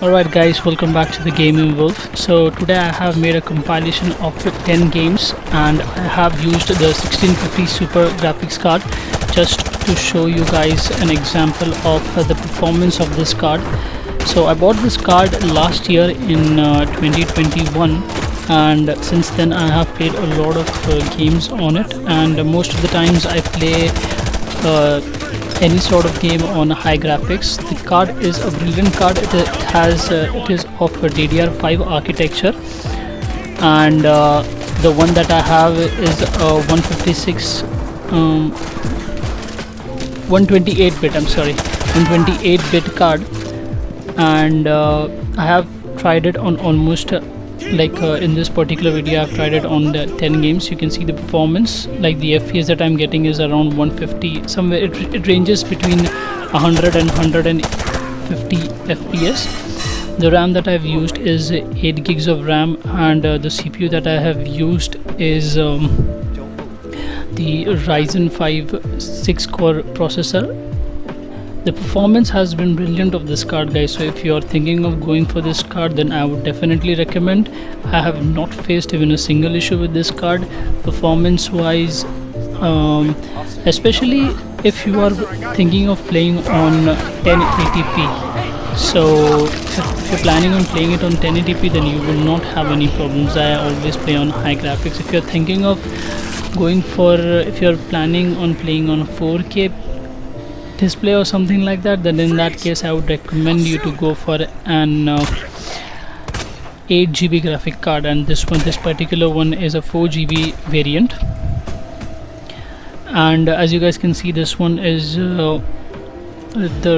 Alright guys, welcome back to the Gaming Wolf. So today I have made a compilation of 10 games and I have used the 1650 Super graphics card just to show you guys an example of the performance of this card. So I bought this card last year in 2021 and since then I have played a lot of games on it, and most of the times I play any sort of game on high graphics. The card is a brilliant card. It is of a DDR5 architecture, and the one that I have is a 128-bit. I'm sorry, 128-bit card, and I have tried it on almost in this particular video I've tried it on the 10 games. You can see the performance, like the FPS that I'm getting is around 150 somewhere. It ranges between 100 and 150 FPS. The RAM that I've used is 8 gigs of RAM, and the CPU that I have used is the Ryzen 5 6-core processor. The performance has been brilliant of this card, guys, so if you are thinking of going for this card, then I would definitely recommend. I have not faced even a single issue with this card performance wise, especially if you are thinking of playing on 1080p. So if you're planning on playing it on 1080p, then you will not have any problems. I always play on high graphics. If you're thinking of going for, if you're planning on playing on 4K display or something like that, then in that case I would recommend you to go for an 8GB graphic card, and this particular one is a 4GB variant. And as you guys can see, this one is the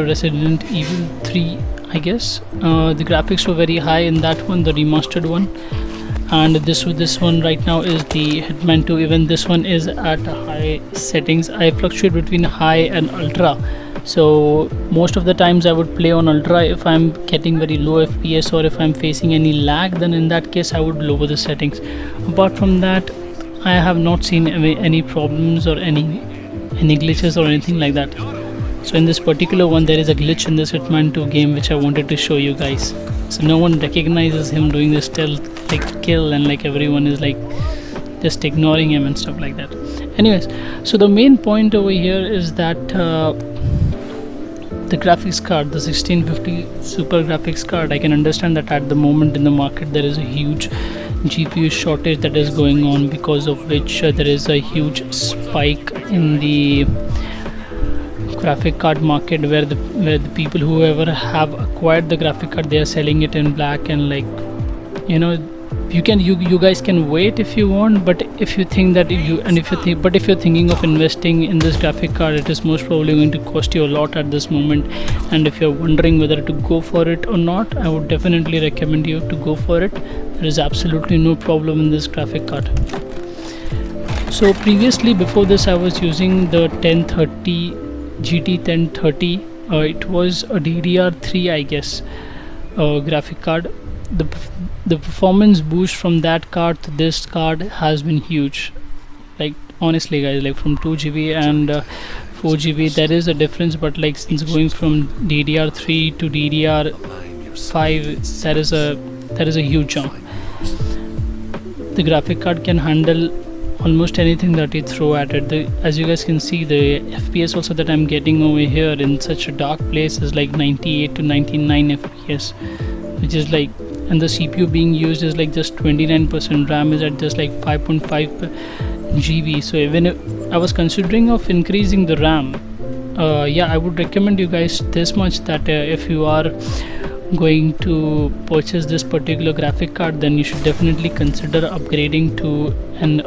Resident Evil 3, I guess. The graphics were very high in that one, the remastered one, and this one right now is the Hitman 2. Even this one is at high settings. I fluctuate between high and ultra, so most of the times I would play on ultra if I'm getting very low FPS or if I'm facing any lag. Then in that case I would lower the settings. Apart from that, I have not seen any problems or any glitches or anything like that. So in this particular one, there is a glitch in this Hitman 2 game which I wanted to show you guys. So no one recognizes him doing this stealth kill, and like everyone is like just ignoring him and stuff like that. Anyways, so the main point over here is that the graphics card, the 1650 Super graphics card, I can understand that at the moment in the market there is a huge GPU shortage that is going on, because of which there is a huge spike in the graphic card market, where the people whoever have acquired the graphic card, they are selling it in black. And like, you know, you guys can wait if you want, but if you think that if you're thinking of investing in this graphic card, it is most probably going to cost you a lot at this moment. And if you're wondering whether to go for it or not, I would definitely recommend you to go for it. There is absolutely no problem in this graphic card. So previously, before this, I was using the 1030 GT 1030. It was a DDR3, I guess, graphic card. The performance boost from that card to this card has been huge. Like honestly guys, like from 2GB and 4GB, there is a difference, but like since going from DDR3 to DDR5, that is a huge jump. The graphic card can handle almost anything that you throw at it. As you guys can see, the FPS also that I'm getting over here in such a dark place is like 98 to 99 FPS, which is like, and the CPU being used is like just 29%. RAM is at just like 5.5 GB. So even if I was considering of increasing the RAM, yeah, I would recommend you guys this much, that if you are going to purchase this particular graphic card, then you should definitely consider upgrading to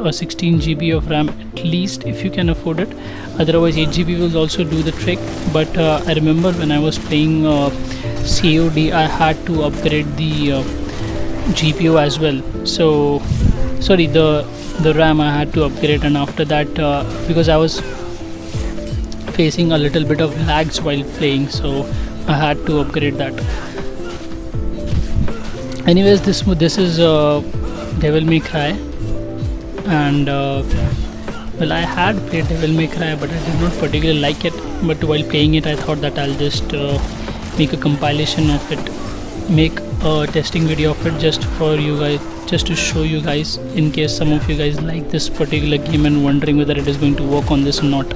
a 16 GB of RAM at least, if you can afford it. Otherwise 8 GB will also do the trick. But I remember when I was playing COD, I had to upgrade the GPU as well. So sorry, the RAM I had to upgrade, and after that because I was facing a little bit of lags while playing, so I had to upgrade that. Anyways, this is Devil May Cry, and well, I had played Devil May Cry, but I did not particularly like it. But while playing it, I thought that I'll just make a compilation of it make a testing video of it just for you guys, just to show you guys, in case some of you guys like this particular game and wondering whether it is going to work on this or not.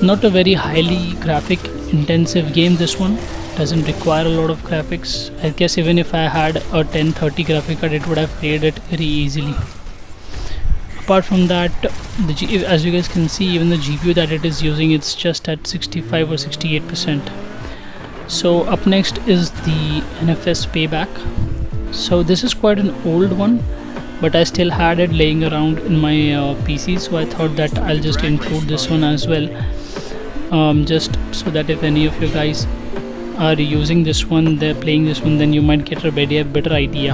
Not a very highly graphic intensive game, this one doesn't require a lot of graphics. I guess even if I had a 1030 graphic card, it would have played it very easily. Apart from that, as you guys can see, even the GPU that it is using, it's just at 65 or 68%. So up next is the NFS Payback. So this is quite an old one, but I still had it laying around in my PC, so I thought that I'll just include this one as well, just so that if any of you guys are using this one, they're playing this one, then you might get a better idea.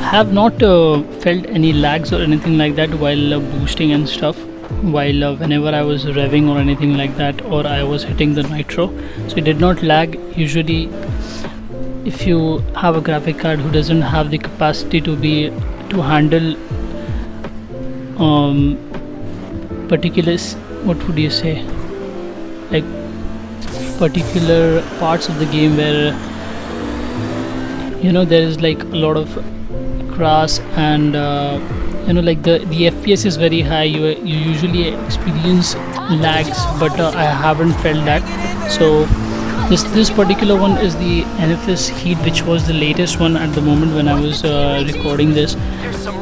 Have not felt any lags or anything like that while boosting and stuff, while whenever I was revving or anything like that, or I was hitting the nitro, so it did not lag. Usually if you have a graphic card who doesn't have the capacity to handle particular, what would you say, like particular parts of the game where there is like a lot of grass and like the FPS is very high, you usually experience lags, but I haven't felt that. So this particular one is the NFS Heat, which was the latest one at the moment when I was recording this,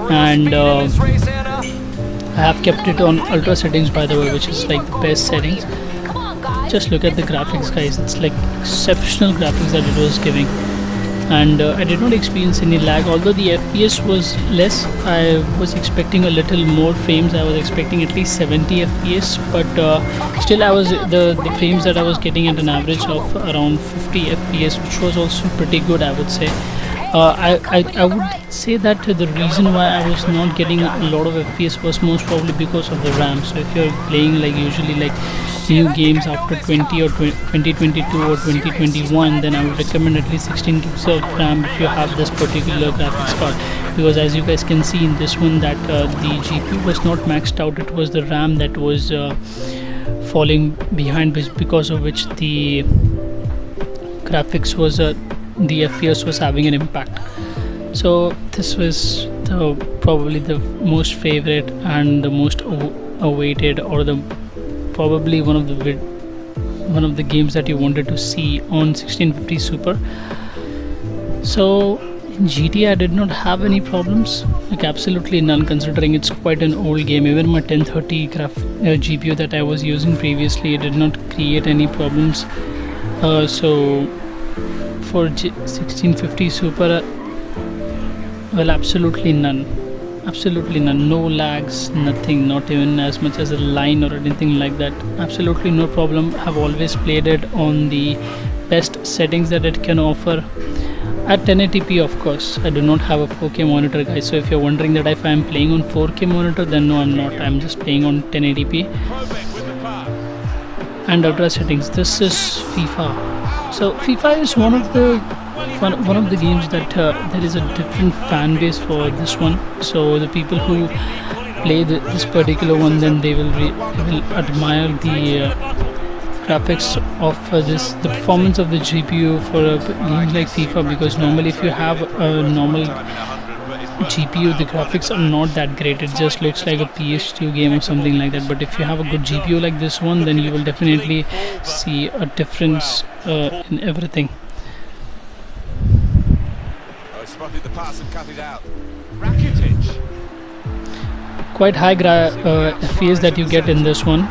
and I have kept it on ultra settings, by the way, which is like the best settings. Just look at the graphics, guys, it's like exceptional graphics that it was giving. And I did not experience any lag, although the FPS was less. I was expecting a little more frames. I was expecting at least 70 FPS, but still I was the frames that I was getting at an average of around 50 FPS, which was also pretty good, I would say. I would say that the reason why I was not getting a lot of FPS was most probably because of the RAM. So if you're playing like usually like new games after 2022 or 2021, then I would recommend at least 16 gigs of RAM if you have this particular graphics card, because as you guys can see in this one that the GPU was not maxed out, it was the RAM that was falling behind, because of which the graphics was the FPS was having an impact. So this was probably the most favorite and the most awaited, or the probably one of the games that you wanted to see on 1650 Super. So in GTA I did not have any problems, like absolutely none, considering it's quite an old game. Even my 1030 GPU that I was using previously, it did not create any problems. So for 1650 Super, well, absolutely none, no lags, nothing, not even as much as a line or anything like that. Absolutely no problem. Have always played it on the best settings that it can offer at 1080p. Of course, I do not have a 4K monitor, guys, so if you're wondering that if I'm playing on 4K monitor, then no, I'm not. I'm just playing on 1080p and ultra settings. This is FIFA. So FIFA is one of the games that there is a different fan base for this one. So the people who play this particular one, then they will admire the graphics of the performance of the GPU for a game like FIFA, because normally if you have a normal GPU, the graphics are not that great. It just looks like a PS2 game or something like that. But if you have a good GPU like this one, then you will definitely see a difference in everything. Spotted the pass and cut it out. Quite high FPS that you get in this one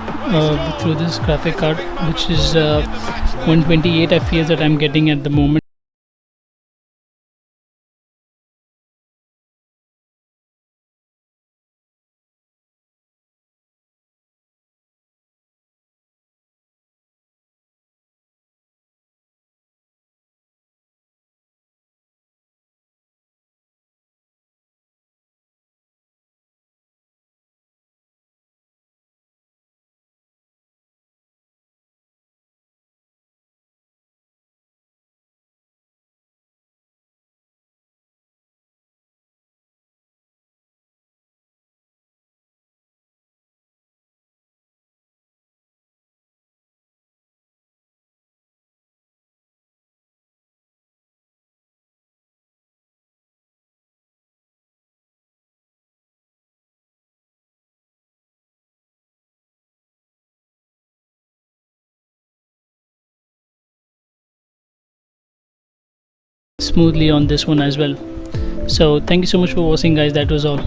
through this graphic card, which is 128 FPS that I'm getting at the moment. smoothly on this one as well. So thank you so much for watching guys, that was all.